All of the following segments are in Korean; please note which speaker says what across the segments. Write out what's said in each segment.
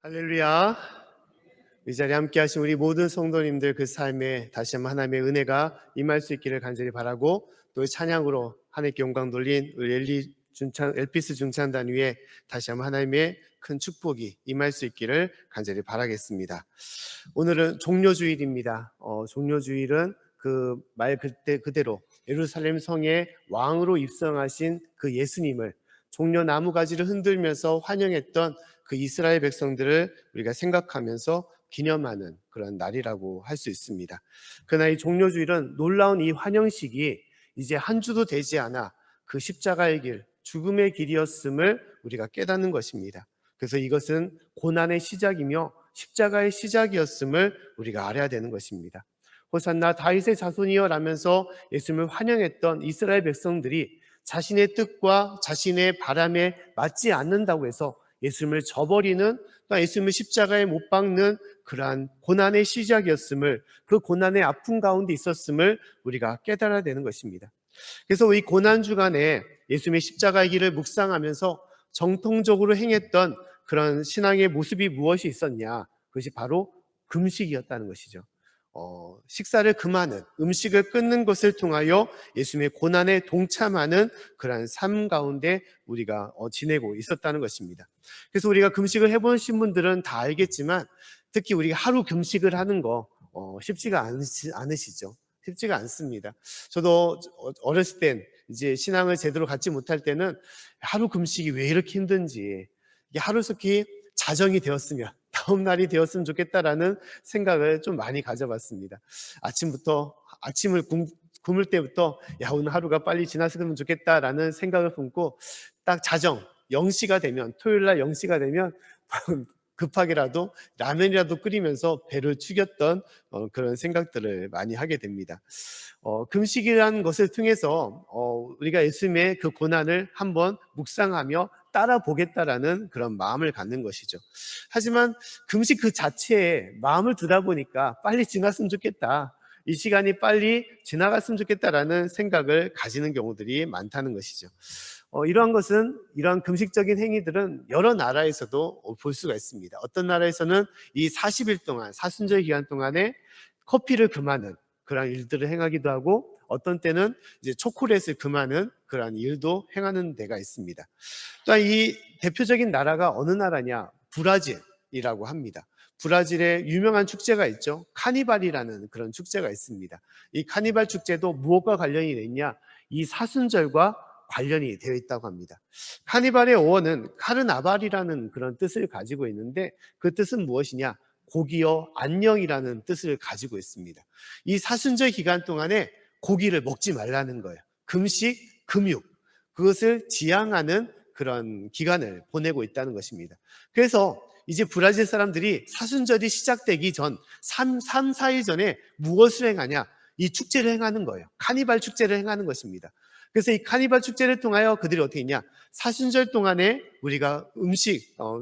Speaker 1: 할렐루야. 이 자리에 함께 하신 우리 모든 성도님들 그 삶에 다시 한번 하나님의 은혜가 임할 수 있기를 간절히 바라고, 또 찬양으로 하나님께 영광 돌린 우리 엘피스 중창단 위에 다시 한번 하나님의 큰 축복이 임할 수 있기를 간절히 바라겠습니다. 오늘은 종려주일입니다. 종려주일은 그 말 그대로 예루살렘 성에 왕으로 입성하신 그 예수님을 종려 나무 가지를 흔들면서 환영했던 그 이스라엘 백성들을 우리가 생각하면서 기념하는 그런 날이라고 할 수 있습니다. 그러나 이 종려주일은 놀라운 이 환영식이 이제 한 주도 되지 않아 그 십자가의 길, 죽음의 길이었음을 우리가 깨닫는 것입니다. 그래서 이것은 고난의 시작이며 십자가의 시작이었음을 우리가 알아야 되는 것입니다. 호산나 다윗의 자손이여 라면서 예수님을 환영했던 이스라엘 백성들이 자신의 뜻과 자신의 바람에 맞지 않는다고 해서 예수님을 저버리는, 또 예수님을 십자가에 못 박는 그러한 고난의 시작이었음을, 그 고난의 아픔 가운데 있었음을 우리가 깨달아야 되는 것입니다. 그래서 이 고난 주간에 예수님의 십자가의 길을 묵상하면서 정통적으로 행했던 그런 신앙의 모습이 무엇이 있었냐? 그것이 바로 금식이었다는 것이죠. 식사를 금하는, 음식을 끊는 것을 통하여 예수님의 고난에 동참하는 그러한 삶 가운데 우리가 지내고 있었다는 것입니다. 그래서 우리가 금식을 해보신 분들은 다 알겠지만, 특히 우리가 하루 금식을 하는 거 쉽지가 않으시죠? 쉽지가 않습니다. 저도 어렸을 땐, 이제 신앙을 제대로 갖지 못할 때는 하루 금식이 왜 이렇게 힘든지, 이게 하루속히 자정이 되었으면, 다음 날이 되었으면 좋겠다라는 생각을 좀 많이 가져봤습니다. 아침을 굶을 때부터 야, 오늘 하루가 빨리 지났으면 좋겠다라는 생각을 품고, 딱 자정 0시가 되면, 토요일 날 0시가 되면 급하게라도 라면이라도 끓이면서 배를 축였던 그런 생각들을 많이 하게 됩니다. 금식이라는 것을 통해서 우리가 예수님의 그 고난을 한번 묵상하며 따라 보겠다라는 그런 마음을 갖는 것이죠. 하지만 금식 그 자체에 마음을 두다 보니까 빨리 지났으면 좋겠다, 이 시간이 빨리 지나갔으면 좋겠다라는 생각을 가지는 경우들이 많다는 것이죠. 이러한 금식적인 행위들은 여러 나라에서도 볼 수가 있습니다. 어떤 나라에서는 이 40일 동안, 사순절 기간 동안에 커피를 금하는 그런 일들을 행하기도 하고, 어떤 때는 이제 초콜릿을 금하는 그런 일도 행하는 데가 있습니다. 또 이 대표적인 나라가 어느 나라냐? 브라질이라고 합니다. 브라질에 유명한 축제가 있죠. 카니발이라는 그런 축제가 있습니다. 이 카니발 축제도 무엇과 관련이 있냐? 이 사순절과 관련이 되어 있다고 합니다. 카니발의 어원은 카르나발이라는 그런 뜻을 가지고 있는데, 그 뜻은 무엇이냐? 고기여 안녕이라는 뜻을 가지고 있습니다. 이 사순절 기간 동안에 고기를 먹지 말라는 거예요. 금식, 금육, 그것을 지향하는 그런 기간을 보내고 있다는 것입니다. 그래서 이제 브라질 사람들이 사순절이 시작되기 전 3, 4일 전에 무엇을 행하냐? 이 축제를 행하는 거예요. 카니발 축제를 행하는 것입니다. 그래서 이 카니발 축제를 통하여 그들이 어떻게 했냐? 사순절 동안에 우리가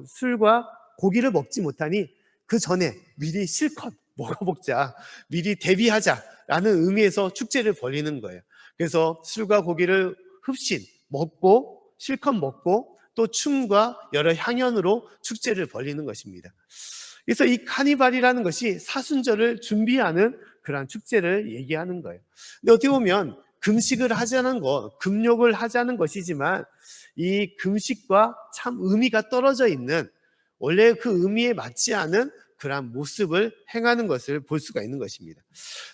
Speaker 1: 술과 고기를 먹지 못하니 그 전에 미리 실컷 먹어먹자, 미리 대비하자라는 의미에서 축제를 벌이는 거예요. 그래서 술과 고기를 흡신, 먹고, 실컷 먹고, 또 춤과 여러 향연으로 축제를 벌이는 것입니다. 그래서 이 카니발이라는 것이 사순절을 준비하는 그러한 축제를 얘기하는 거예요. 근데 어떻게 보면 금식을 하자는 것, 금욕을 하자는 것이지만, 이 금식과 참 의미가 떨어져 있는, 원래 그 의미에 맞지 않은 그러한 모습을 행하는 것을 볼 수가 있는 것입니다.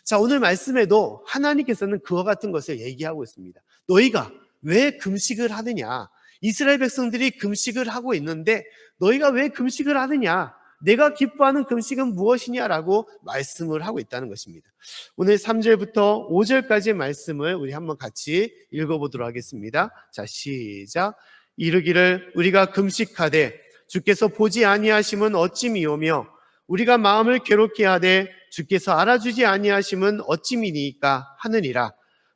Speaker 1: 자, 오늘 말씀에도 하나님께서는 그와 같은 것을 얘기하고 있습니다. 너희가 왜 금식을 하느냐? 이스라엘 백성들이 금식을 하고 있는데 너희가 왜 금식을 하느냐? 내가 기뻐하는 금식은 무엇이냐라고 말씀을 하고 있다는 것입니다. 오늘 3절부터 5절까지의 말씀을 우리 한번 같이 읽어보도록 하겠습니다. 자, 시작. 이르기를 우리가 금식하되 주께서 보지 아니하심은 어찌미오며 우리가 마음을 괴롭게 하되 주께서 알아주지 아니하심은 어찌미니까 하느니라.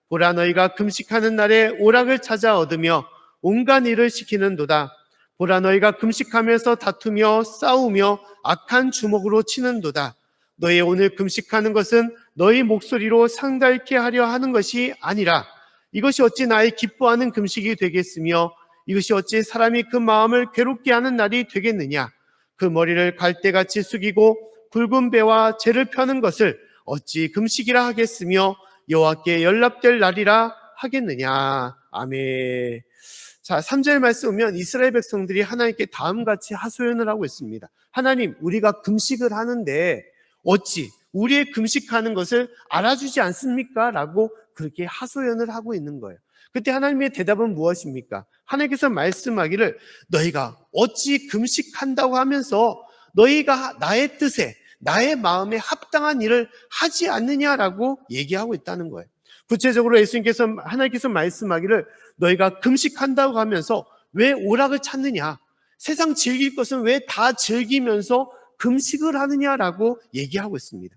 Speaker 1: 보라, 너희가 금식하는 날에 오락을 찾아 얻으며 온갖 일을 시키는도다. 보라, 너희가 금식하면서 다투며 싸우며 악한 주먹으로 치는도다. 너희 오늘 금식하는 것은 너희 목소리로 상달케 하려 하는 것이 아니라 이것이 어찌 나의 기뻐하는 금식이 되겠으며 이것이 어찌 사람이 그 마음을 괴롭게 하는 날이 되겠느냐. 그 머리를 갈대같이 숙이고 굵은 배와 재를 펴는 것을 어찌 금식이라 하겠으며 여호와께 연락될 날이라 하겠느냐. 아멘. 자, 3절 말씀 보면 이스라엘 백성들이 하나님께 다음같이 하소연을 하고 있습니다. 하나님, 우리가 금식을 하는데 어찌 우리의 금식하는 것을 알아주지 않습니까? 라고 그렇게 하소연을 하고 있는 거예요. 그때 하나님의 대답은 무엇입니까? 하나님께서 말씀하기를 너희가 어찌 금식한다고 하면서 너희가 나의 뜻에 나의 마음에 합당한 일을 하지 않느냐라고 얘기하고 있다는 거예요. 구체적으로 하나님께서 말씀하기를 너희가 금식한다고 하면서 왜 오락을 찾느냐? 세상 즐길 것은 왜 다 즐기면서 금식을 하느냐라고 얘기하고 있습니다.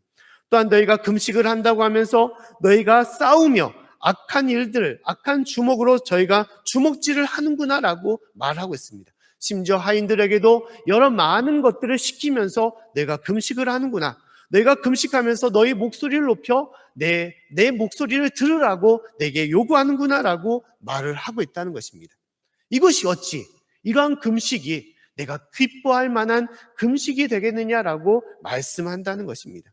Speaker 1: 또한 너희가 금식을 한다고 하면서 너희가 싸우며 악한 일들, 악한 주먹으로 저희가 주먹질을 하는구나라고 말하고 있습니다. 심지어 하인들에게도 여러 많은 것들을 시키면서 내가 금식을 하는구나. 내가 금식하면서 너희 목소리를 높여 내 목소리를 들으라고 내게 요구하는구나라고 말을 하고 있다는 것입니다. 이것이 어찌 이러한 금식이 내가 기뻐할 만한 금식이 되겠느냐라고 말씀한다는 것입니다.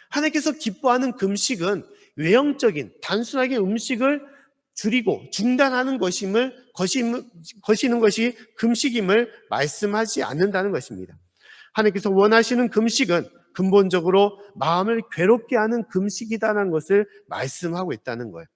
Speaker 1: 하나님께서 기뻐하는 금식은 외형적인 단순하게 음식을 줄이고 중단하는 것이는 것이 금식임을 말씀하지 않는다는 것입니다. 하나님께서 원하시는 금식은 근본적으로 마음을 괴롭게 하는 금식이다라는 것을 말씀하고 있다는 거예요.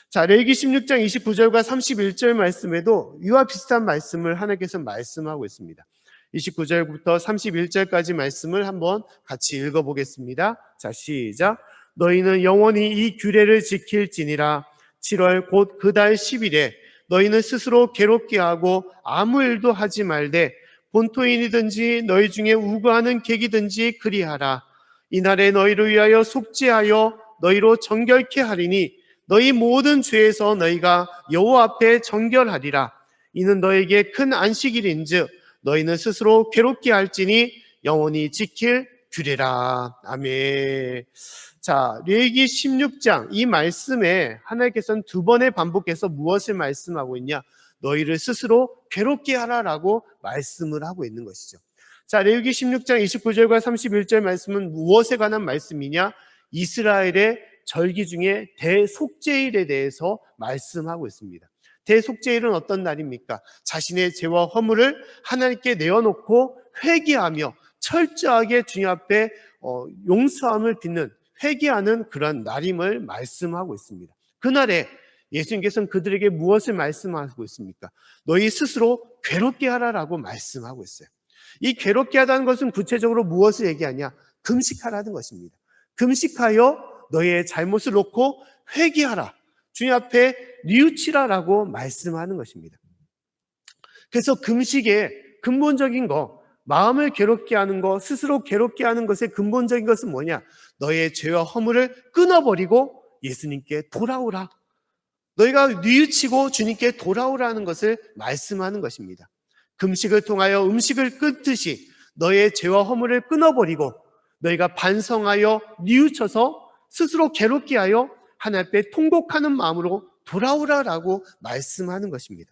Speaker 1: 자, 레위기 16장 29절과 31절 말씀에도 이와 비슷한 말씀을 하나님께서 말씀하고 있습니다. 29절부터 31절까지 말씀을 한번 같이 읽어보겠습니다. 자, 시작. 너희는 영원히 이 규례를 지킬지니라. 7월 곧 그 달 10일에 너희는 스스로 괴롭게 하고 아무 일도 하지 말되 본토인이든지 너희 중에 우거하는 객이든지 그리하라. 이날에 너희를 위하여 속죄하여 너희로 정결케 하리니 너희 모든 죄에서 너희가 여호와 앞에 정결하리라. 이는 너희에게 큰 안식일인즉 너희는 스스로 괴롭게 할지니 영원히 지킬 규례라. 아멘. 자, 레위기 16장 이 말씀에 하나님께서는 두 번에 반복해서 무엇을 말씀하고 있냐? 너희를 스스로 괴롭게 하라라고 말씀을 하고 있는 것이죠. 자, 레위기 16장 29절과 31절 말씀은 무엇에 관한 말씀이냐? 이스라엘의 절기 중에 대속죄일에 대해서 말씀하고 있습니다. 대속죄일은 어떤 날입니까? 자신의 죄와 허물을 하나님께 내어놓고 회개하며 철저하게 주님 앞에 용서함을 빚는 회개하는 그런 날임을 말씀하고 있습니다. 그날에 예수님께서는 그들에게 무엇을 말씀하고 있습니까? 너희 스스로 괴롭게 하라라고 말씀하고 있어요. 이 괴롭게 하다는 것은 구체적으로 무엇을 얘기하냐? 금식하라는 것입니다. 금식하여 너희의 잘못을 놓고 회개하라. 주님 앞에 뉘우치라라고 말씀하는 것입니다. 그래서 금식의 근본적인 거, 마음을 괴롭게 하는 것, 스스로 괴롭게 하는 것의 근본적인 것은 뭐냐? 너의 죄와 허물을 끊어버리고 예수님께 돌아오라. 너희가 뉘우치고 주님께 돌아오라는 것을 말씀하는 것입니다. 금식을 통하여 음식을 끊듯이 너의 죄와 허물을 끊어버리고 너희가 반성하여 뉘우쳐서 스스로 괴롭게 하여 하나님 앞에 통곡하는 마음으로 돌아오라라고 말씀하는 것입니다.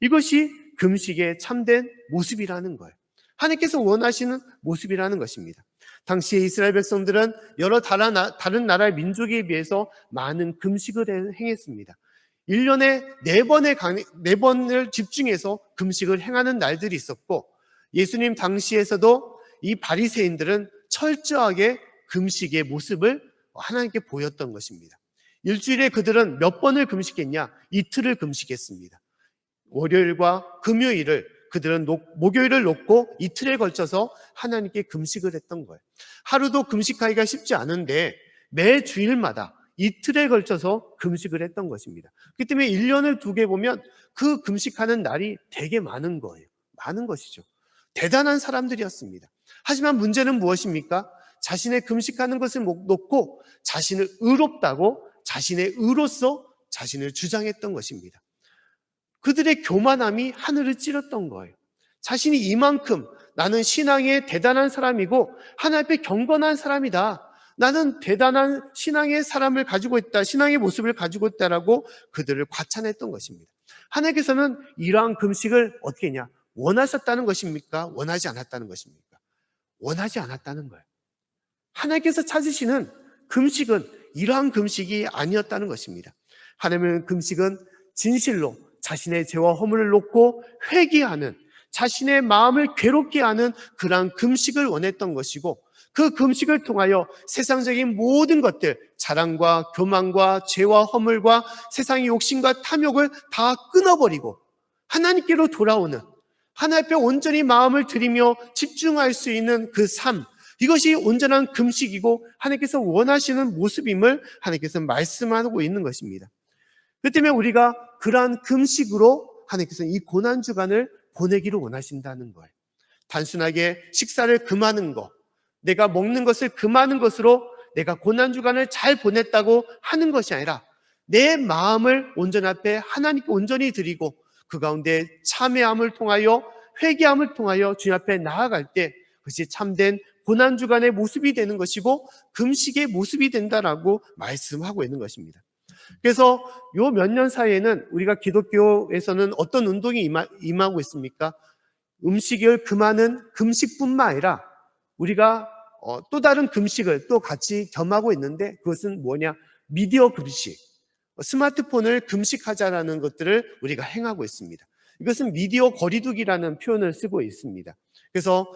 Speaker 1: 이것이 금식의 참된 모습이라는 거예요. 하나님께서 원하시는 모습이라는 것입니다. 당시에 이스라엘 백성들은 여러 다른 나라의 민족에 비해서 많은 금식을 행했습니다. 1년에 4번을 집중해서 금식을 행하는 날들이 있었고, 예수님 당시에서도 이 바리새인들은 철저하게 금식의 모습을 하나님께 보였던 것입니다. 일주일에 그들은 몇 번을 금식했냐? 이틀을 금식했습니다. 월요일과 금요일을 그들은 목요일을 놓고 이틀에 걸쳐서 하나님께 금식을 했던 거예요. 하루도 금식하기가 쉽지 않은데 매 주일마다 이틀에 걸쳐서 금식을 했던 것입니다. 그렇기 때문에 1년을 두게 보면 그 금식하는 날이 되게 많은 거예요. 많은 것이죠. 대단한 사람들이었습니다. 하지만 문제는 무엇입니까? 자신의 금식하는 것을 놓고 자신을 의롭다고 자신의 의로서 자신을 주장했던 것입니다. 그들의 교만함이 하늘을 찌렀던 거예요. 자신이 이만큼 나는 신앙의 대단한 사람이고 하나님 앞에 경건한 사람이다. 나는 대단한 신앙의 사람을 가지고 있다. 신앙의 모습을 가지고 있다라고 그들을 과찬했던 것입니다. 하나님께서는 이러한 금식을 어떻게 했냐? 원하셨다는 것입니까? 원하지 않았다는 것입니까? 원하지 않았다는 거예요. 하나님께서 찾으시는 금식은 이러한 금식이 아니었다는 것입니다. 하나님은 금식은 진실로 자신의 죄와 허물을 놓고 회개하는, 자신의 마음을 괴롭게 하는 그러한 금식을 원했던 것이고, 그 금식을 통하여 세상적인 모든 것들, 자랑과 교만과 죄와 허물과 세상의 욕심과 탐욕을 다 끊어버리고 하나님께로 돌아오는, 하나님 앞에 온전히 마음을 들이며 집중할 수 있는 그 삶, 이것이 온전한 금식이고 하나님께서 원하시는 모습임을 하나님께서 말씀하고 있는 것입니다. 그 때문에 우리가 그러한 금식으로 하나님께서 이 고난주간을 보내기를 원하신다는 거예요. 단순하게 식사를 금하는 것, 내가 먹는 것을 금하는 것으로 내가 고난주간을 잘 보냈다고 하는 것이 아니라 내 마음을 온전 앞에 하나님께 온전히 드리고 그 가운데 참회함을 통하여, 회개함을 통하여 주님 앞에 나아갈 때 그것이 참된 고난주간의 모습이 되는 것이고 금식의 모습이 된다라고 말씀하고 있는 것입니다. 그래서 요 몇 년 사이에는 우리가 기독교에서는 어떤 운동이 임하고 있습니까? 음식을 금하는 금식뿐만 아니라 우리가 또 다른 금식을 또 같이 겸하고 있는데, 그것은 뭐냐? 미디어 금식, 스마트폰을 금식하자라는 것들을 우리가 행하고 있습니다. 이것은 미디어 거리두기라는 표현을 쓰고 있습니다. 그래서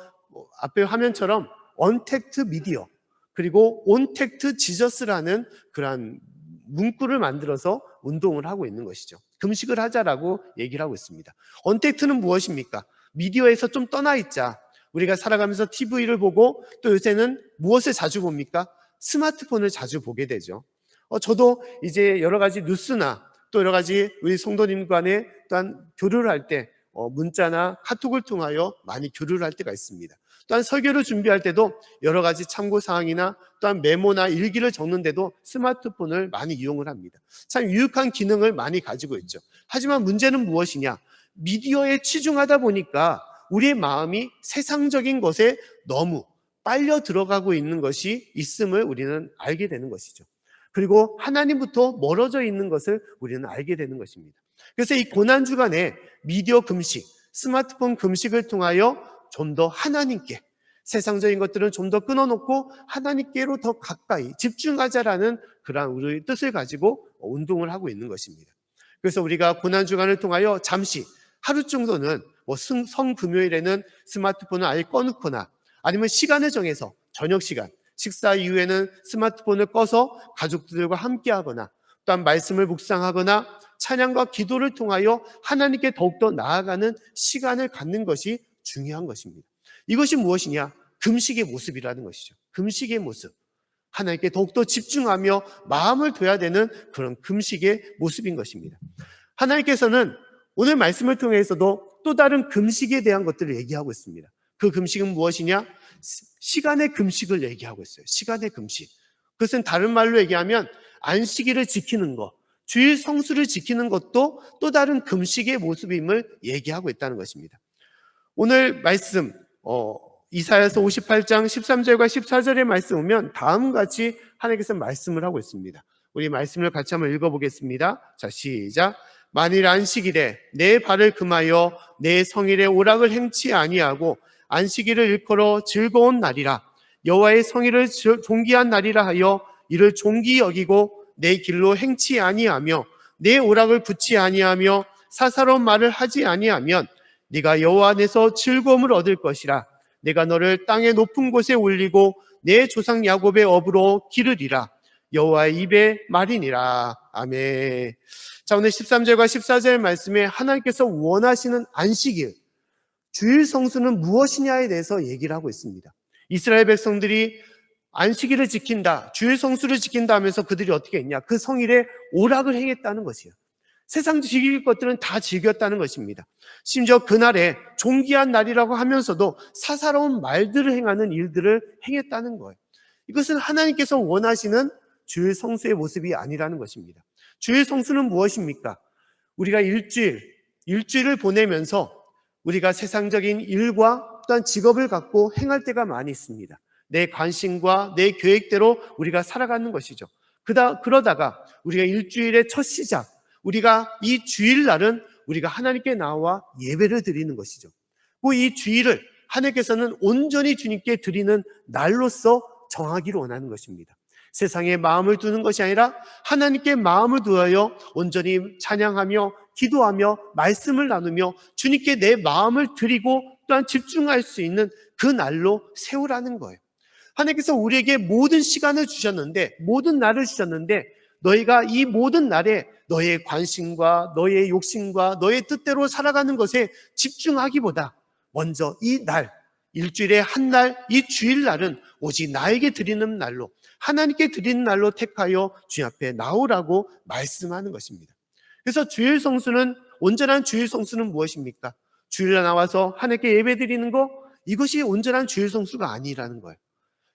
Speaker 1: 앞에 화면처럼 언택트 미디어, 그리고 온택트 지저스라는 그러한 문구를 만들어서 운동을 하고 있는 것이죠. 금식을 하자라고 얘기를 하고 있습니다. 언택트는 무엇입니까? 미디어에서 좀 떠나 있자. 우리가 살아가면서 TV를 보고 또 요새는 무엇을 자주 봅니까? 스마트폰을 자주 보게 되죠. 저도 이제 여러 가지 뉴스나 또 여러 가지 우리 성도님 간에 또한 교류를 할 때 문자나 카톡을 통하여 많이 교류를 할 때가 있습니다. 또한 설교를 준비할 때도 여러 가지 참고사항이나 또한 메모나 일기를 적는데도 스마트폰을 많이 이용을 합니다. 참 유익한 기능을 많이 가지고 있죠. 하지만 문제는 무엇이냐? 미디어에 치중하다 보니까 우리의 마음이 세상적인 것에 너무 빨려 들어가고 있는 것이 있음을 우리는 알게 되는 것이죠. 그리고 하나님부터 멀어져 있는 것을 우리는 알게 되는 것입니다. 그래서 이 고난주간에 미디어 금식, 스마트폰 금식을 통하여 좀 더 하나님께, 세상적인 것들은 좀 더 끊어놓고 하나님께로 더 가까이 집중하자라는 그러한 우리의 뜻을 가지고 운동을 하고 있는 것입니다. 그래서 우리가 고난주간을 통하여 잠시 하루 정도는 성금요일에는 스마트폰을 아예 꺼놓거나 아니면 시간을 정해서 저녁 시간, 식사 이후에는 스마트폰을 꺼서 가족들과 함께 하거나 또한 말씀을 묵상하거나 찬양과 기도를 통하여 하나님께 더욱더 나아가는 시간을 갖는 것이 중요한 것입니다. 이것이 무엇이냐? 금식의 모습이라는 것이죠. 금식의 모습. 하나님께 더욱더 집중하며 마음을 둬야 되는 그런 금식의 모습인 것입니다. 하나님께서는 오늘 말씀을 통해서도 또 다른 금식에 대한 것들을 얘기하고 있습니다. 그 금식은 무엇이냐? 시간의 금식을 얘기하고 있어요. 시간의 금식. 그것은 다른 말로 얘기하면 안식일을 지키는 것, 주일 성수를 지키는 것도 또 다른 금식의 모습임을 얘기하고 있다는 것입니다. 오늘 말씀 이사야서 58장 13절과 14절의 말씀 보면 다음과 같이 하나님께서 말씀을 하고 있습니다. 우리 말씀을 같이 한번 읽어보겠습니다. 자, 시작. 만일 안식일에 내 발을 금하여 내 성일에 오락을 행치 아니하고 안식일을 일컬어 즐거운 날이라, 여호와의 성일을 존귀한 날이라 하여 이를 존귀히 여기고 내 길로 행치 아니하며 내 오락을 붙지 아니하며 사사로운 말을 하지 아니하면 네가 여호와 안에서 즐거움을 얻을 것이라. 내가 너를 땅의 높은 곳에 올리고 내 조상 야곱의 업으로 기르리라. 여호와의 입의 말이니라. 아멘. 자, 오늘 13절과 14절 말씀에 하나님께서 원하시는 안식일, 주일 성수는 무엇이냐에 대해서 얘기를 하고 있습니다. 이스라엘 백성들이 안식일을 지킨다, 주일 성수를 지킨다 하면서 그들이 어떻게 했냐? 그 성일에 오락을 행했다는 것이에요. 세상 즐길 것들은 다 즐겼다는 것입니다. 심지어 그날에 존귀한 날이라고 하면서도 사사로운 말들을 행하는 일들을 행했다는 거예요. 이것은 하나님께서 원하시는 주일 성수의 모습이 아니라는 것입니다. 주일 성수는 무엇입니까? 우리가 일주일을 보내면서 우리가 세상적인 일과 또한 직업을 갖고 행할 때가 많이 있습니다. 내 관심과 내 계획대로 우리가 살아가는 것이죠. 그러다가 우리가 일주일의 첫 시작, 우리가 이 주일날은 우리가 하나님께 나와 예배를 드리는 것이죠. 이 주일을 하나님께서는 온전히 주님께 드리는 날로서 정하기를 원하는 것입니다. 세상에 마음을 두는 것이 아니라 하나님께 마음을 두어요 온전히 찬양하며 기도하며 말씀을 나누며 주님께 내 마음을 드리고 또한 집중할 수 있는 그 날로 세우라는 거예요. 하나님께서 우리에게 모든 시간을 주셨는데, 모든 날을 주셨는데, 너희가 이 모든 날에 너의 관심과 너의 욕심과 너의 뜻대로 살아가는 것에 집중하기보다 먼저 이 날, 일주일에 한 날, 이 주일날은 오직 나에게 드리는 날로, 하나님께 드리는 날로 택하여 주님 앞에 나오라고 말씀하는 것입니다. 그래서 주일 성수는, 온전한 주일 성수는 무엇입니까? 주일날 나와서 하나님께 예배 드리는 거, 이것이 온전한 주일 성수가 아니라는 거예요.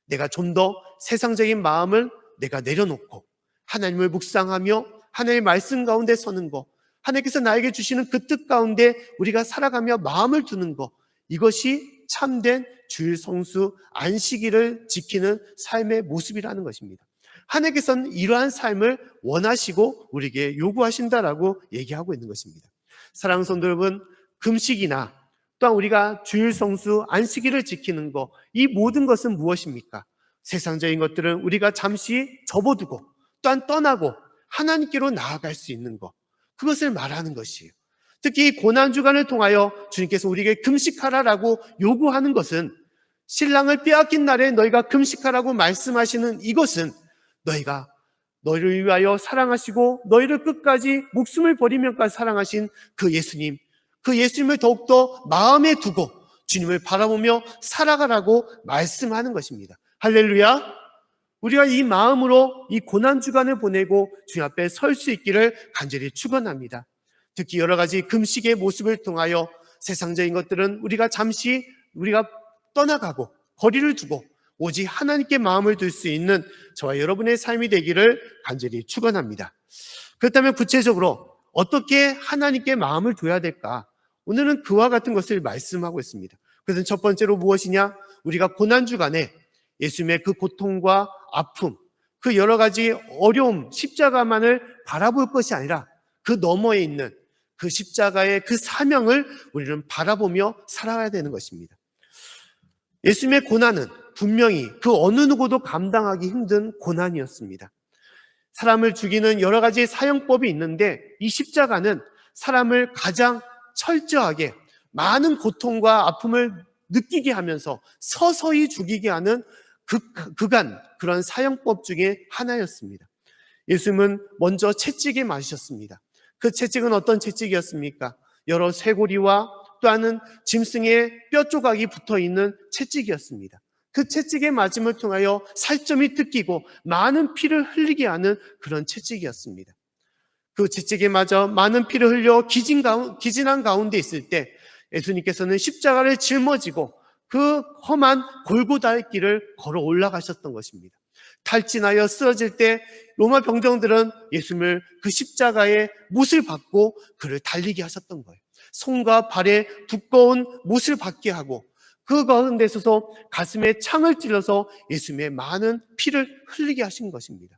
Speaker 1: 내가 좀 더 세상적인 마음을 내가 내려놓고 하나님을 묵상하며 하나님의 말씀 가운데 서는 것, 하나님께서 나에게 주시는 그 뜻 가운데 우리가 살아가며 마음을 두는 것, 이것이 참된 주일 성수 안식일을 지키는 삶의 모습이라는 것입니다. 하나님께서는 이러한 삶을 원하시고 우리에게 요구하신다라고 얘기하고 있는 것입니다. 사랑하는 성도 여러분, 금식이나 또한 우리가 주일 성수 안식일을 지키는 것, 이 모든 것은 무엇입니까? 세상적인 것들은 우리가 잠시 접어두고 또한 떠나고 하나님께로 나아갈 수 있는 것, 그것을 말하는 것이에요. 특히 이 고난주간을 통하여 주님께서 우리에게 금식하라라고 요구하는 것은, 신랑을 빼앗긴 날에 너희가 금식하라고 말씀하시는 이것은 너희가 너희를 위하여 사랑하시고 너희를 끝까지 목숨을 버리면까지 사랑하신 그 예수님, 그 예수님을 더욱더 마음에 두고 주님을 바라보며 살아가라고 말씀하는 것입니다. 할렐루야! 우리가 이 마음으로 이 고난주간을 보내고 주님 앞에 설 수 있기를 간절히 축원합니다. 특히 여러 가지 금식의 모습을 통하여 세상적인 것들은 우리가 잠시 떠나가고 거리를 두고 오직 하나님께 마음을 둘 수 있는 저와 여러분의 삶이 되기를 간절히 축원합니다. 그렇다면 구체적으로 어떻게 하나님께 마음을 둬야 될까? 오늘은 그와 같은 것을 말씀하고 있습니다. 그래서 첫 번째로 무엇이냐? 우리가 고난주간에 예수님의 그 고통과 아픔, 그 여러 가지 어려움, 십자가만을 바라볼 것이 아니라 그 너머에 있는 그 십자가의 그 사명을 우리는 바라보며 살아가야 되는 것입니다. 예수님의 고난은 분명히 그 어느 누구도 감당하기 힘든 고난이었습니다. 사람을 죽이는 여러 가지 사형법이 있는데 이 십자가는 사람을 가장 철저하게 많은 고통과 아픔을 느끼게 하면서 서서히 죽이게 하는 그런 사형법 중에 하나였습니다. 예수님은 먼저 채찍에 맞으셨습니다. 그 채찍은 어떤 채찍이었습니까? 여러 쇄골이와 또한 짐승의 뼈 조각이 붙어있는 채찍이었습니다. 그 채찍의 맞음을 통하여 살점이 뜯기고 많은 피를 흘리게 하는 그런 채찍이었습니다. 그 채찍에 맞아 많은 피를 흘려 기진한 가운데 있을 때 예수님께서는 십자가를 짊어지고 그 험한 골고다의 길을 걸어 올라가셨던 것입니다. 탈진하여 쓰러질 때 로마 병정들은 예수님을 그 십자가의 못을 받고 그를 달리게 하셨던 거예요. 손과 발에 두꺼운 못을 받게 하고 그 가운데 있어서 가슴에 창을 찔러서 예수님의 많은 피를 흘리게 하신 것입니다.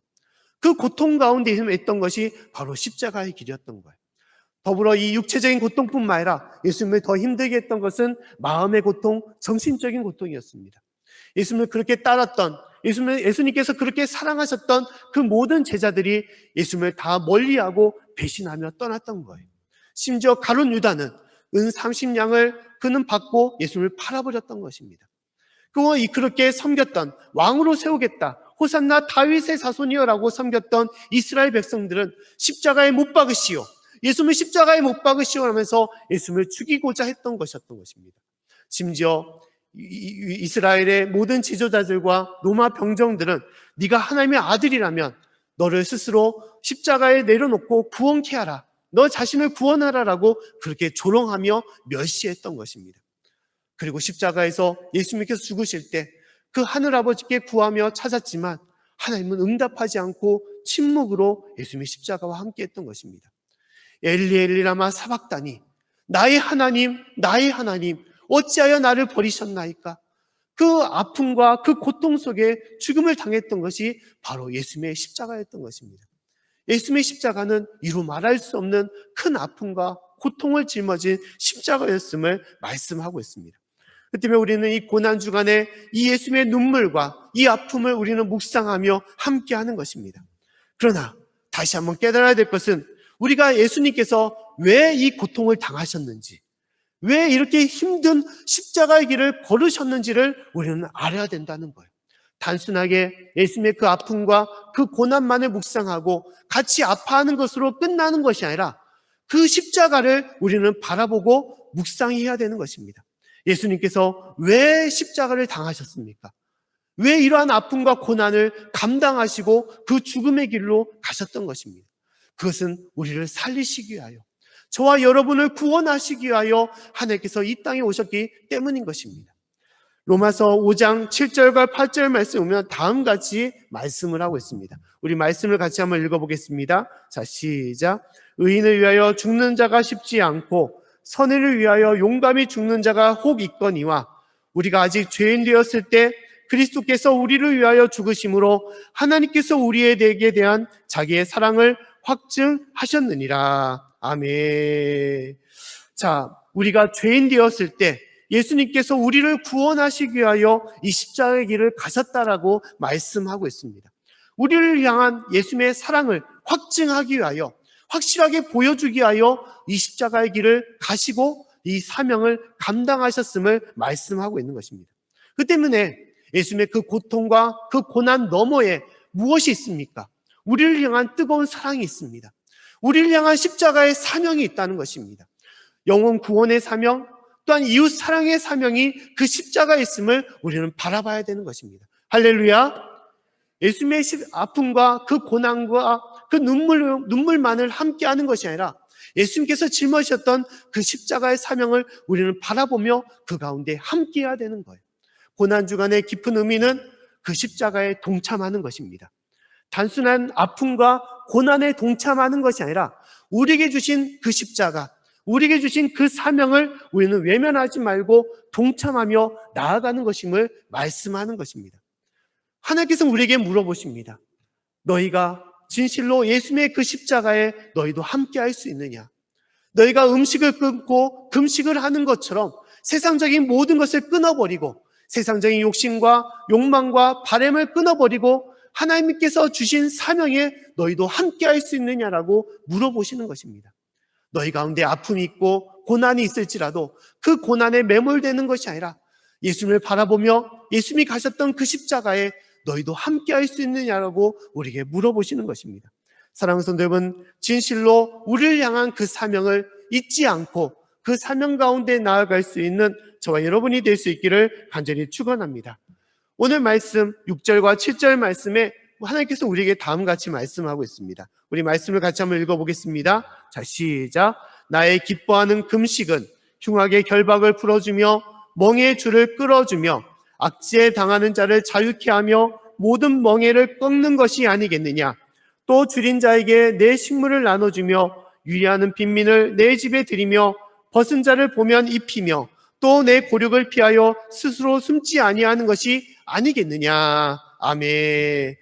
Speaker 1: 그 고통 가운데 있던 것이 바로 십자가의 길이었던 거예요. 더불어 이 육체적인 고통뿐만 아니라 예수님을 더 힘들게 했던 것은 마음의 고통, 정신적인 고통이었습니다. 예수님을 그렇게 따랐던, 예수님께서 그렇게 사랑하셨던 그 모든 제자들이 예수님을 다 멀리하고 배신하며 떠났던 거예요. 심지어 가룟 유다는 은 30냥을 그는 받고 예수님을 팔아버렸던 것입니다. 그렇게 섬겼던, 왕으로 세우겠다, 호산나 다윗의 자손이여라고 섬겼던 이스라엘 백성들은 십자가에 못 박으시오, 예수님을 십자가에 못 박으시오 하면서 예수님을 죽이고자 했던 것이었던 것입니다. 심지어 이스라엘의 모든 지도자들과 로마 병정들은 네가 하나님의 아들이라면 너를 스스로 십자가에 내려놓고 구원케 하라, 너 자신을 구원하라라고 그렇게 조롱하며 멸시했던 것입니다. 그리고 십자가에서 예수님께서 죽으실 때 그 하늘아버지께 구하며 찾았지만 하나님은 응답하지 않고 침묵으로 예수님의 십자가와 함께 했던 것입니다. 엘리 엘리 라마 사박다니, 나의 하나님 어찌하여 나를 버리셨나이까? 그 아픔과 그 고통 속에 죽음을 당했던 것이 바로 예수님의 십자가였던 것입니다. 예수님의 십자가는 이루 말할 수 없는 큰 아픔과 고통을 짊어진 십자가였음을 말씀하고 있습니다. 그 때문에 우리는 이 고난주간에 이 예수님의 눈물과 이 아픔을 우리는 묵상하며 함께하는 것입니다. 그러나 다시 한번 깨달아야 될 것은 우리가 예수님께서 왜 이 고통을 당하셨는지, 왜 이렇게 힘든 십자가의 길을 걸으셨는지를 우리는 알아야 된다는 거예요. 단순하게 예수님의 그 아픔과 그 고난만을 묵상하고 같이 아파하는 것으로 끝나는 것이 아니라 그 십자가를 우리는 바라보고 묵상해야 되는 것입니다. 예수님께서 왜 십자가를 당하셨습니까? 왜 이러한 아픔과 고난을 감당하시고 그 죽음의 길로 가셨던 것입니다. 그것은 우리를 살리시기 위하여, 저와 여러분을 구원하시기 위하여 하나님께서 이 땅에 오셨기 때문인 것입니다. 로마서 5장 7절과 8절 말씀을 보면 다음 같이 말씀을 하고 있습니다. 우리 말씀을 같이 한번 읽어보겠습니다. 자, 시작. 의인을 위하여 죽는 자가 쉽지 않고 선의를 위하여 용감히 죽는 자가 혹 있거니와 우리가 아직 죄인 되었을 때 그리스도께서 우리를 위하여 죽으심으로 하나님께서 우리에게 대한 자기의 사랑을 확증하셨느니라. 아멘. 자, 우리가 죄인 되었을 때 예수님께서 우리를 구원하시기 위하여 이 십자가의 길을 가셨다라고 말씀하고 있습니다. 우리를 향한 예수님의 사랑을 확증하기 위하여, 확실하게 보여주기 위하여 이 십자가의 길을 가시고 이 사명을 감당하셨음을 말씀하고 있는 것입니다. 그 때문에 예수님의 그 고통과 그 고난 너머에 무엇이 있습니까? 우리를 향한 뜨거운 사랑이 있습니다. 우리를 향한 십자가의 사명이 있다는 것입니다. 영혼 구원의 사명, 또한 이웃 사랑의 사명이 그 십자가에 있음을 우리는 바라봐야 되는 것입니다. 할렐루야. 예수님의 아픔과 그 고난과 그 눈물만을 함께하는 것이 아니라 예수님께서 짊어지셨던 그 십자가의 사명을 우리는 바라보며 그 가운데 함께해야 되는 거예요. 고난주간의 깊은 의미는 그 십자가에 동참하는 것입니다. 단순한 아픔과 고난에 동참하는 것이 아니라 우리에게 주신 그 십자가, 우리에게 주신 그 사명을 우리는 외면하지 말고 동참하며 나아가는 것임을 말씀하는 것입니다. 하나님께서 우리에게 물어보십니다. 너희가 진실로 예수님의 그 십자가에 너희도 함께할 수 있느냐? 너희가 음식을 끊고 금식을 하는 것처럼 세상적인 모든 것을 끊어버리고 세상적인 욕심과 욕망과 바램을 끊어버리고 하나님께서 주신 사명에 너희도 함께할 수 있느냐라고 물어보시는 것입니다. 너희 가운데 아픔이 있고 고난이 있을지라도 그 고난에 매몰되는 것이 아니라 예수님을 바라보며 예수님이 가셨던 그 십자가에 너희도 함께할 수 있느냐라고 우리에게 물어보시는 것입니다. 사랑하는 성도 여러분, 진실로 우리를 향한 그 사명을 잊지 않고 그 사명 가운데 나아갈 수 있는 저와 여러분이 될 수 있기를 간절히 축원합니다. 오늘 말씀 6절과 7절 말씀에 하나님께서 우리에게 다음같이 말씀하고 있습니다. 우리 말씀을 같이 한번 읽어보겠습니다. 자, 시작. 나의 기뻐하는 금식은 흉악의 결박을 풀어주며 멍에의 줄을 끌어주며 악지에 당하는 자를 자유케 하며 모든 멍에를 꺾는 것이 아니겠느냐. 또 줄인 자에게 내 식물을 나눠주며 유리하는 빈민을 내 집에 들이며 벗은 자를 보면 입히며 또 내 고륙을 피하여 스스로 숨지 아니하는 것이 아니겠느냐. 아멘.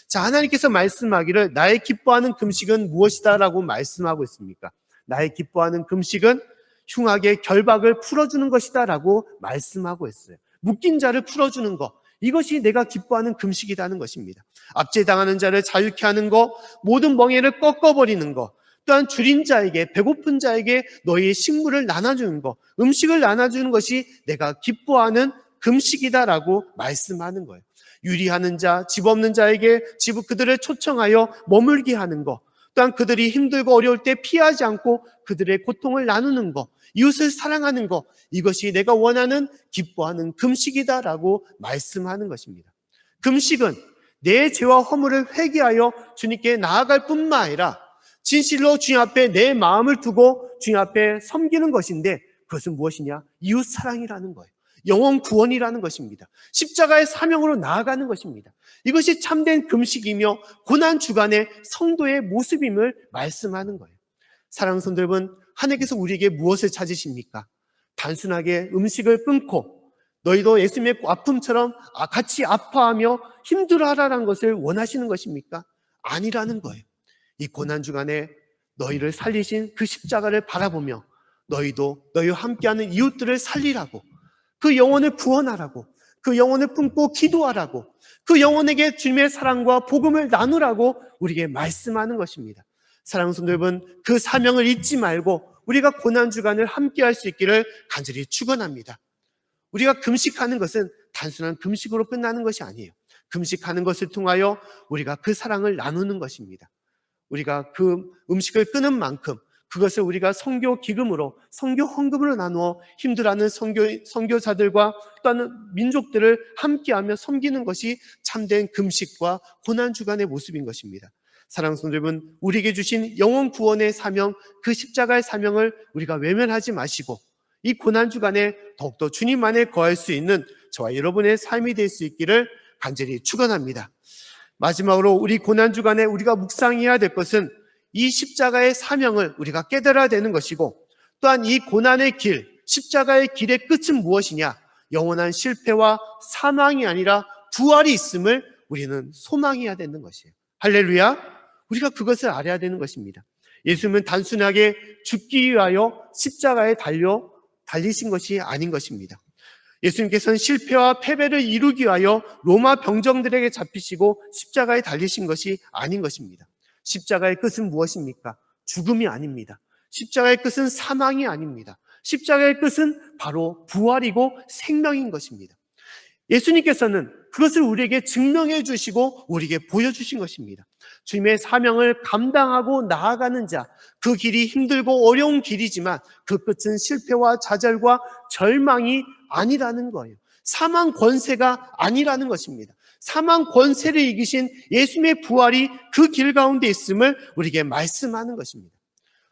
Speaker 1: 자, 하나님께서 말씀하기를 나의 기뻐하는 금식은 무엇이다 라고 말씀하고 있습니까? 나의 기뻐하는 금식은 흉악의 결박을 풀어주는 것이다 라고 말씀하고 있어요. 묶인 자를 풀어주는 것, 이것이 내가 기뻐하는 금식이라는 것입니다. 압제당하는 자를 자유케 하는 것, 모든 멍에를 꺾어버리는 것, 또한 줄인 자에게, 배고픈 자에게 너희의 식물을 나눠주는 것, 음식을 나눠주는 것이 내가 기뻐하는 금식이다라고 말씀하는 거예요. 유리하는 자, 집 없는 자에게 그들을 초청하여 머물게 하는 것, 또한 그들이 힘들고 어려울 때 피하지 않고 그들의 고통을 나누는 것, 이웃을 사랑하는 것, 이것이 내가 원하는 기뻐하는 금식이다라고 말씀하는 것입니다. 금식은 내 죄와 허물을 회개하여 주님께 나아갈 뿐만 아니라 진실로 주님 앞에 내 마음을 두고 주님 앞에 섬기는 것인데, 그것은 무엇이냐? 이웃 사랑이라는 거예요. 영혼 구원이라는 것입니다. 십자가의 사명으로 나아가는 것입니다. 이것이 참된 금식이며 고난주간의 성도의 모습임을 말씀하는 거예요. 사랑하는 성도 여러분, 하나님께서 우리에게 무엇을 찾으십니까? 단순하게 음식을 끊고 너희도 예수님의 아픔처럼 같이 아파하며 힘들어하라는 것을 원하시는 것입니까? 아니라는 거예요. 이 고난주간에 너희를 살리신 그 십자가를 바라보며 너희도 너희와 함께하는 이웃들을 살리라고, 그 영혼을 구원하라고, 그 영혼을 품고 기도하라고, 그 영혼에게 주님의 사랑과 복음을 나누라고 우리에게 말씀하는 것입니다. 사랑하는 성도 여러분, 그 사명을 잊지 말고 우리가 고난주간을 함께할 수 있기를 간절히 축원합니다. 우리가 금식하는 것은 단순한 금식으로 끝나는 것이 아니에요. 금식하는 것을 통하여 우리가 그 사랑을 나누는 것입니다. 우리가 그 음식을 끊은 만큼 그것을 우리가 선교 기금으로, 선교 헌금으로 나누어 힘들어하는 선교사들과 또는 민족들을 함께하며 섬기는 것이 참된 금식과 고난주간의 모습인 것입니다. 사랑하는 성도 여러분, 우리에게 주신 영혼 구원의 사명, 그 십자가의 사명을 우리가 외면하지 마시고 이 고난주간에 더욱더 주님 안에 거할 수 있는 저와 여러분의 삶이 될 수 있기를 간절히 축원합니다. 마지막으로 우리 고난주간에 우리가 묵상해야 될 것은 이 십자가의 사명을 우리가 깨달아야 되는 것이고, 또한 이 고난의 길, 십자가의 길의 끝은 무엇이냐? 영원한 실패와 사망이 아니라 부활이 있음을 우리는 소망해야 되는 것이에요. 할렐루야! 우리가 그것을 알아야 되는 것입니다. 예수님은 단순하게 죽기 위하여 십자가에 달리신 것이 아닌 것입니다. 예수님께서는 실패와 패배를 이루기 위하여 로마 병정들에게 잡히시고 십자가에 달리신 것이 아닌 것입니다. 십자가의 끝은 무엇입니까? 죽음이 아닙니다. 십자가의 끝은 사망이 아닙니다. 십자가의 끝은 바로 부활이고 생명인 것입니다. 예수님께서는 그것을 우리에게 증명해 주시고 우리에게 보여주신 것입니다. 주님의 사명을 감당하고 나아가는 자, 그 길이 힘들고 어려운 길이지만 그 끝은 실패와 좌절과 절망이 아니라는 거예요. 사망 권세가 아니라는 것입니다. 사망 권세를 이기신 예수님의 부활이 그 길 가운데 있음을 우리에게 말씀하는 것입니다.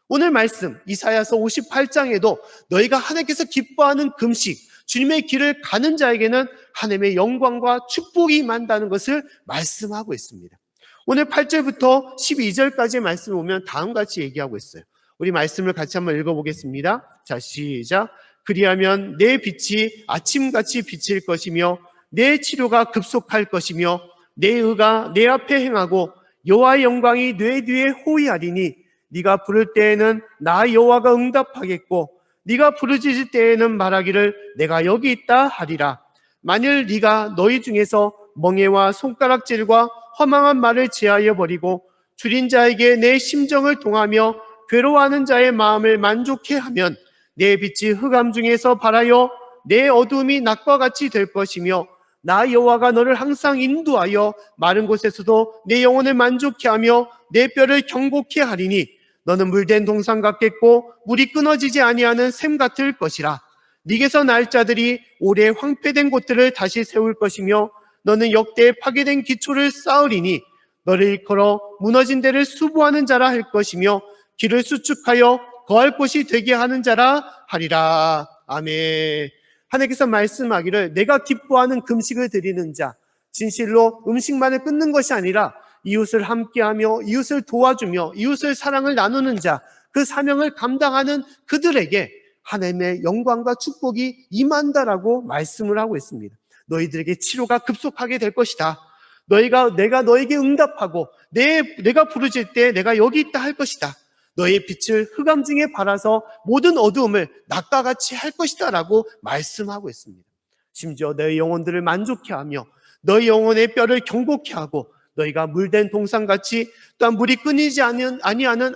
Speaker 1: 오늘 말씀 이사야서 58장에도 너희가 하나님께서 기뻐하는 금식, 주님의 길을 가는 자에게는 하나님의 영광과 축복이 임한다는 것을 말씀하고 있습니다. 오늘 8절부터 12절까지의 말씀을 보면 다음과 같이 얘기하고 있어요. 우리 말씀을 같이 한번 읽어보겠습니다. 자, 시작. 그리하면 내 빛이 아침같이 비칠 것이며 내 치료가 급속할 것이며 내 의가 내 앞에 행하고 여호와의 영광이 내 뒤에 호위하리니 네가 부를 때에는 나 여호와가 응답하겠고 네가 부르짖을 때에는 말하기를 내가 여기 있다 하리라. 만일 네가 너희 중에서 멍에와 손가락질과 허망한 말을 제하여 버리고 줄인 자에게 내 심정을 통하며 괴로워하는 자의 마음을 만족해 하면 내 빛이 흑암 중에서 발하여 내 어두움이 낮과 같이 될 것이며 나 여호와가 너를 항상 인도하여 마른 곳에서도 내 영혼을 만족해 하며 내 뼈를 경고케 하리니 너는 물된 동산 같겠고 물이 끊어지지 아니하는 샘 같을 것이라. 네게서 날 자들이 오래 황폐된 곳들을 다시 세울 것이며 너는 역대 파괴된 기초를 쌓으리니 너를 일컬어 무너진 데를 수보하는 자라 할 것이며 길을 수축하여 거할 곳이 되게 하는 자라 하리라. 아멘. 하나님께서 말씀하기를 내가 기뻐하는 금식을 드리는 자, 진실로 음식만을 끊는 것이 아니라 이웃을 함께하며 이웃을 도와주며 이웃을 사랑을 나누는 자, 그 사명을 감당하는 그들에게 하나님의 영광과 축복이 임한다라고 말씀을 하고 있습니다. 너희들에게 치료가 급속하게 될 것이다. 내가 너에게 응답하고 내가 부르짖을 때 내가 여기 있다 할 것이다. 너의 빛을 흑암 중에 발아서 모든 어두움을 낮과 같이 할 것이다 라고 말씀하고 있습니다. 심지어 너의 영혼들을 만족해 하며 너의 영혼의 뼈를 경고케 하고 너희가 물된 동산같이 또한 물이 끊이지 아니하는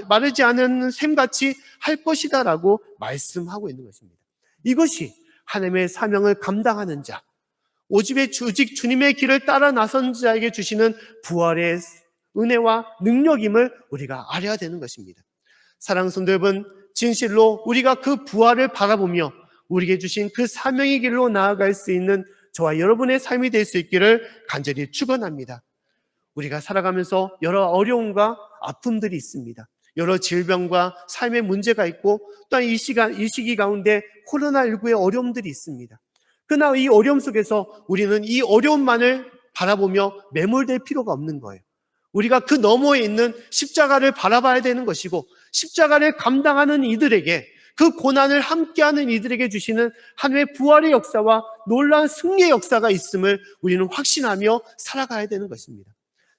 Speaker 1: 마르지 않은 샘같이 할 것이다 라고 말씀하고 있는 것입니다. 이것이 하나님의 사명을 감당하는 자, 오직 주님의 길을 따라 나선 자에게 주시는 부활의 은혜와 능력임을 우리가 알아야 되는 것입니다. 사랑하는 성도 여러분, 진실로 우리가 그 부활을 바라보며 우리에게 주신 그 사명의 길로 나아갈 수 있는 저와 여러분의 삶이 될 수 있기를 간절히 축원합니다. 우리가 살아가면서 여러 어려움과 아픔들이 있습니다. 여러 질병과 삶의 문제가 있고 또한 이 시기 가운데 코로나19의 어려움들이 있습니다. 그러나 이 어려움 속에서 우리는 이 어려움만을 바라보며 매몰될 필요가 없는 거예요. 우리가 그 너머에 있는 십자가를 바라봐야 되는 것이고 십자가를 감당하는 이들에게, 그 고난을 함께하는 이들에게 주시는 하나님의 부활의 역사와 놀라운 승리의 역사가 있음을 우리는 확신하며 살아가야 되는 것입니다.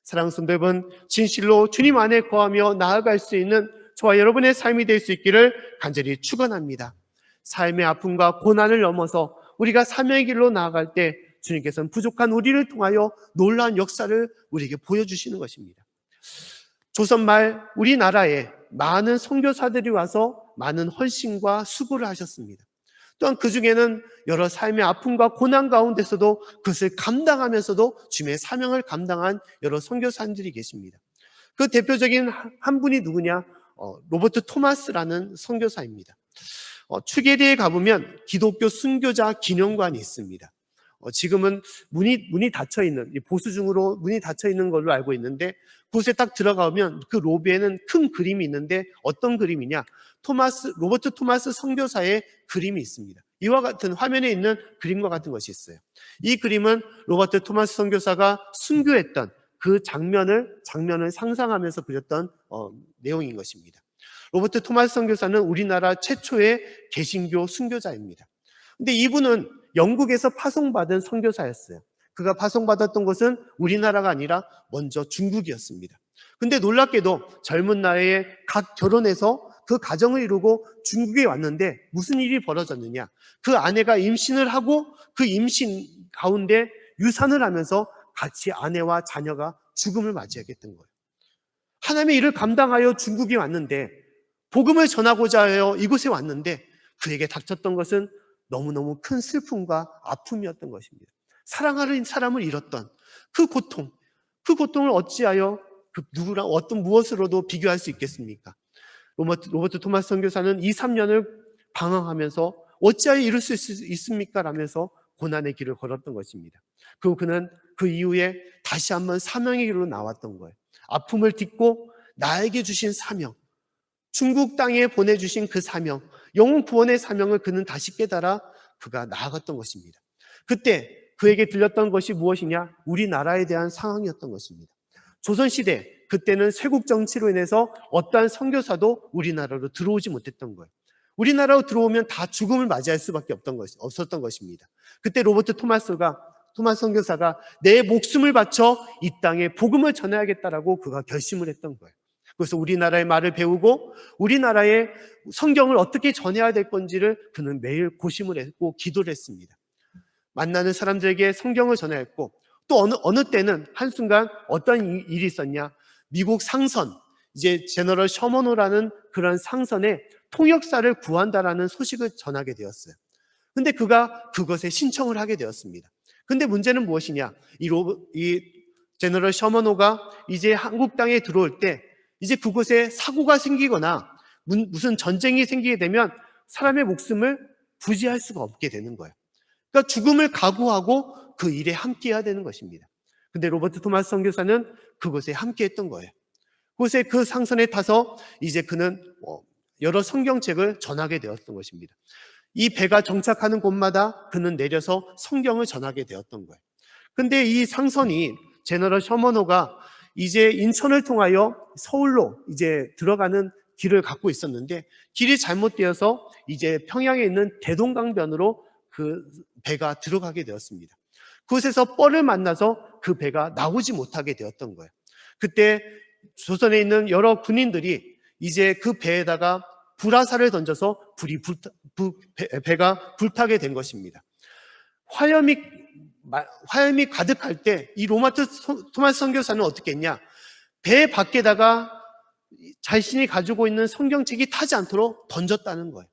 Speaker 1: 사랑하는 성도 여러분, 진실로 주님 안에 거하며 나아갈 수 있는 저와 여러분의 삶이 될 수 있기를 간절히 축원합니다. 삶의 아픔과 고난을 넘어서 우리가 사명의 길로 나아갈 때 주님께서는 부족한 우리를 통하여 놀라운 역사를 우리에게 보여주시는 것입니다. 조선 말 우리나라에 많은 선교사들이 와서 많은 헌신과 수고를 하셨습니다. 또한 그 중에는 여러 삶의 아픔과 고난 가운데서도 그것을 감당하면서도 주님의 사명을 감당한 여러 선교사님들이 계십니다. 그 대표적인 한 분이 누구냐? 로버트 토마스라는 선교사입니다. 추계리에 가보면 기독교 순교자 기념관이 있습니다. 지금은 문이 닫혀 있는, 보수중으로 문이 닫혀 있는 걸로 알고 있는데, 그곳에 딱 들어가면 그 로비에는 큰 그림이 있는데 어떤 그림이냐? 로버트 토마스 선교사의 그림이 있습니다. 이와 같은 화면에 있는 그림과 같은 것이 있어요. 이 그림은 로버트 토마스 선교사가 순교했던 그 장면을 상상하면서 그렸던 내용인 것입니다. 로버트 토마스 선교사는 우리나라 최초의 개신교 순교자입니다. 근데 이분은 영국에서 파송받은 선교사였어요. 그가 파송받았던 곳은 우리나라가 아니라 먼저 중국이었습니다. 근데 놀랍게도 젊은 나이에 각 결혼해서 그 가정을 이루고 중국에 왔는데 무슨 일이 벌어졌느냐? 그 아내가 임신을 하고 그 임신 가운데 유산을 하면서 같이 아내와 자녀가 죽음을 맞이하겠던 거예요. 하나님의 일을 감당하여 중국에 왔는데 복음을 전하고자 하여 이곳에 왔는데 그에게 닥쳤던 것은 너무너무 큰 슬픔과 아픔이었던 것입니다. 사랑하는 사람을 잃었던 그 고통을 어찌하여 누구랑 무엇으로도 비교할 수 있겠습니까? 로버트 토마스 선교사는 2, 3년을 방황하면서 어찌하여 이룰 수 있습니까? 라면서 고난의 길을 걸었던 것입니다. 그리고 그는 그 이후에 다시 한번 사명의 길로 나왔던 거예요. 아픔을 딛고 나에게 주신 사명, 중국 땅에 보내주신 그 사명, 영혼 구원의 사명을 그는 다시 깨달아 그가 나아갔던 것입니다. 그때 그에게 들렸던 것이 무엇이냐? 우리나라에 대한 상황이었던 것입니다. 조선시대, 그때는 쇄국 정치로 인해서 어떠한 선교사도 우리나라로 들어오지 못했던 거예요. 우리나라로 들어오면 다 죽음을 맞이할 수밖에 없었던 것입니다. 그때 로버트 토마스 선교사가 내 목숨을 바쳐 이 땅에 복음을 전해야겠다라고 그가 결심을 했던 거예요. 그래서 우리나라의 말을 배우고 우리나라의 성경을 어떻게 전해야 될 건지를 그는 매일 고심을 했고 기도를 했습니다. 만나는 사람들에게 성경을 전해했고 또 어느 때는 한순간 어떤 일이 있었냐? 미국 상선, 이제 제너럴 셔먼호라는 그런 상선에 통역사를 구한다라는 소식을 전하게 되었어요. 근데 그가 그것에 신청을 하게 되었습니다. 근데 문제는 무엇이냐? 이 제너럴 셔먼호가 이제 한국 땅에 들어올 때 이제 그곳에 사고가 생기거나 무슨 전쟁이 생기게 되면 사람의 목숨을 부지할 수가 없게 되는 거예요. 그러니까 죽음을 각오하고 그 일에 함께해야 되는 것입니다. 근데 로버트 토마스 선교사는 그곳에 함께했던 거예요. 그곳에 그 상선에 타서 이제 그는 여러 성경책을 전하게 되었던 것입니다. 이 배가 정착하는 곳마다 그는 내려서 성경을 전하게 되었던 거예요. 근데 이 상선이 제너럴 셔먼호가 이제 인천을 통하여 서울로 이제 들어가는 길을 갖고 있었는데 길이 잘못되어서 이제 평양에 있는 대동강변으로 그 배가 들어가게 되었습니다. 그곳에서 뻘을 만나서 그 배가 나오지 못하게 되었던 거예요. 그때 조선에 있는 여러 군인들이 이제 그 배에다가 불화살을 던져서 배가 불타게 된 것입니다. 화염이 가득할 때 이 토마스 선교사는 어떻게 했냐? 배 밖에다가 자신이 가지고 있는 성경책이 타지 않도록 던졌다는 거예요.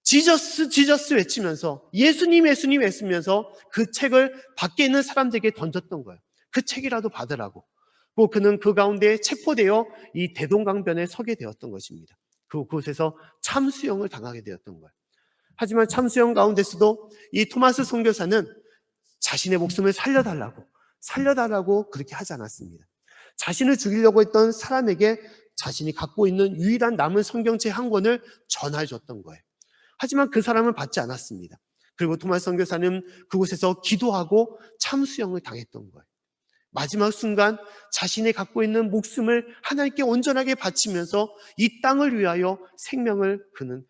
Speaker 1: 지저스 외치면서 예수님 외치면서 그 책을 밖에 있는 사람들에게 던졌던 거예요. 그 책이라도 받으라고. 그리고 그는 그 가운데 체포되어 이 대동강변에 서게 되었던 것입니다. 그곳에서 참수형을 당하게 되었던 거예요. 하지만 참수형 가운데서도 이 토마스 선교사는 자신의 목숨을 살려달라고 그렇게 하지 않았습니다. 자신을 죽이려고 했던 사람에게 자신이 갖고 있는 유일한 남은 성경책 한 권을 전해줬던 거예요. 하지만 그 사람은 받지 않았습니다. 그리고 토마스 선교사는 그곳에서 기도하고 참수형을 당했던 거예요. 마지막 순간 자신이 갖고 있는 목숨을 하나님께 온전하게 바치면서 이 땅을 위하여 생명을 그는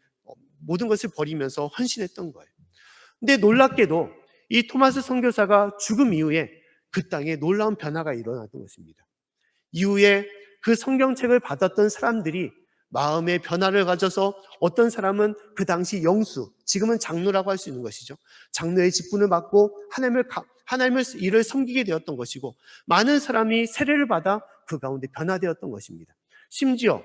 Speaker 1: 모든 것을 버리면서 헌신했던 거예요. 근데 놀랍게도 이 토마스 선교사가 죽음 이후에 그 땅에 놀라운 변화가 일어났던 것입니다. 이후에 그 성경책을 받았던 사람들이 마음의 변화를 가져서 어떤 사람은 그 당시 영수, 지금은 장로라고 할 수 있는 것이죠. 장로의 직분을 맡고 하나님을 일을 섬기게 되었던 것이고, 많은 사람이 세례를 받아 그 가운데 변화되었던 것입니다. 심지어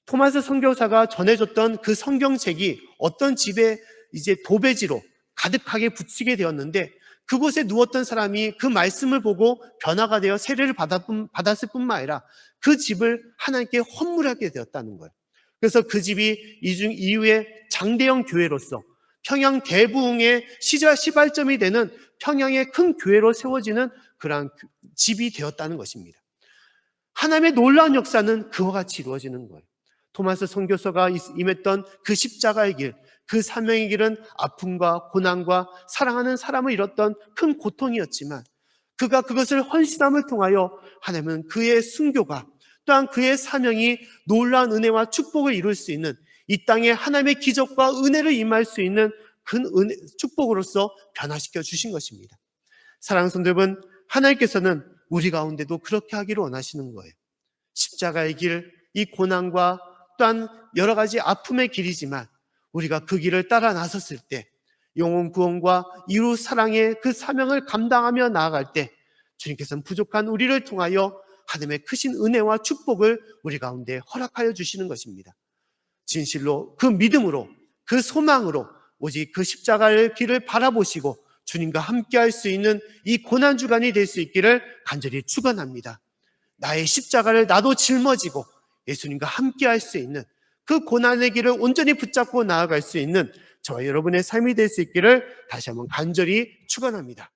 Speaker 1: 토마스 선교사가 전해줬던 그 성경책이 어떤 집에 이제 도배지로 가득하게 붙이게 되었는데, 그곳에 누웠던 사람이 그 말씀을 보고 변화가 되어 세례를 받았을 뿐만 아니라 그 집을 하나님께 헌물하게 되었다는 거예요. 그래서 그 집이 이후에 장대형 교회로서 평양 대부흥의 시발점이 되는 평양의 큰 교회로 세워지는 그러한 집이 되었다는 것입니다. 하나님의 놀라운 역사는 그와 같이 이루어지는 거예요. 토마스 선교사가 임했던 그 십자가의 길, 그 사명의 길은 아픔과 고난과 사랑하는 사람을 잃었던 큰 고통이었지만, 그가 그것을 헌신함을 통하여 하나님은 그의 순교가, 또한 그의 사명이 놀라운 은혜와 축복을 이룰 수 있는, 이 땅에 하나님의 기적과 은혜를 임할 수 있는 그 축복으로서 변화시켜 주신 것입니다. 사랑하는 성도 여러분, 하나님께서는 우리 가운데도 그렇게 하기를 원하시는 거예요. 십자가의 길, 이 고난과 또한 여러 가지 아픔의 길이지만 우리가 그 길을 따라 나섰을 때, 영혼 구원과 이루 사랑의 그 사명을 감당하며 나아갈 때, 주님께서는 부족한 우리를 통하여 하나님의 크신 은혜와 축복을 우리 가운데 허락하여 주시는 것입니다. 진실로 그 믿음으로, 그 소망으로 오직 그 십자가의 길을 바라보시고 주님과 함께할 수 있는 이 고난주간이 될 수 있기를 간절히 축원합니다. 나의 십자가를 나도 짊어지고 예수님과 함께할 수 있는 그 고난의 길을 온전히 붙잡고 나아갈 수 있는 저와 여러분의 삶이 될 수 있기를 다시 한번 간절히 축원합니다.